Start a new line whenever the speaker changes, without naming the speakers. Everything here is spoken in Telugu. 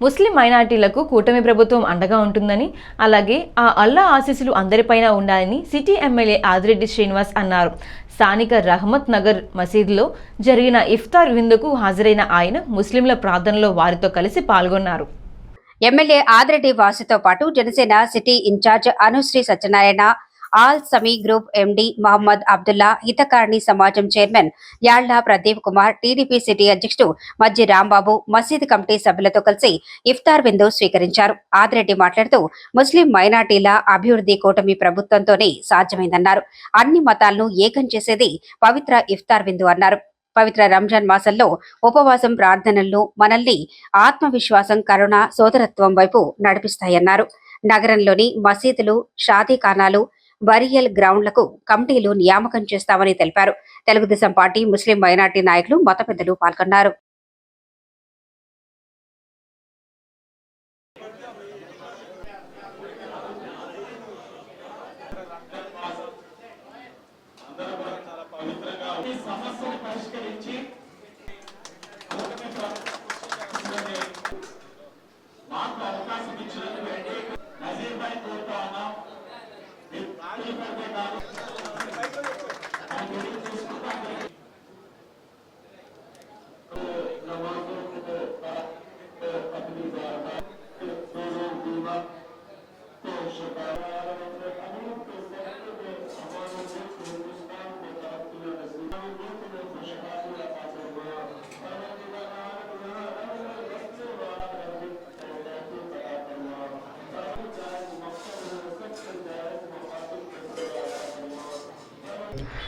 ముస్లిం మైనారిటీలకు కూటమి ప్రభుత్వం అండగా ఉంటుందని, అలాగే ఆ అల్లా ఆశీస్సులు అందరిపైన ఉండాలని సిటీ ఎమ్మెల్యే ఆదిరెడ్డి శ్రీనివాస్ అన్నారు. స్థానిక రహమత్ నగర్ మసీదులో జరిగిన ఇఫ్తార్ విందుకు హాజరైన ఆయన ముస్లింల ప్రార్థనలో వారితో కలిసి పాల్గొన్నారు.
ఎమ్మెల్యే ఆదిరెడ్డి వాసుతో పాటు Janasena city incharge Anusri Satyanarayana, Al Sami group MD Mohammed Abdullah, Hitakarini Samajam chairman Yalla Pradeep Kumar, TDP city అధ్యక్షుడు మజ్జి రాంబాబు, మసీదు కమిటీ సభ్యులతో కలిసి ఇఫ్తార్ విందు స్వీకరించారు. ఆదిరెడ్డి మాట్లాడుతూ ముస్లిం మైనార్టీల అభివృద్ధి కూటమి ప్రభుత్వంతోనే సాధ్యమైందన్నారు. అన్ని మతాలను ఏకం చేసేది పవిత్ర ఇఫ్తార్ విందు అన్నారు. పవిత్ర రంజాన్ మాసంలో ఉపవాసం, ప్రార్థనలను మనల్ని ఆత్మవిశ్వాసం, కరుణ, సోదరత్వం వైపు నడిపిస్తాయన్నారు. నగరంలోని మసీదులు, షాదీఖానాలు, బరియల్ గ్రౌండ్లకు కమిటీలు నియామకం చేస్తామని తెలిపారు. తెలుగుదేశం పార్టీ, ముస్లిం మైనార్టీ నాయకులు, మత పెద్దలు పాల్గొన్నారు.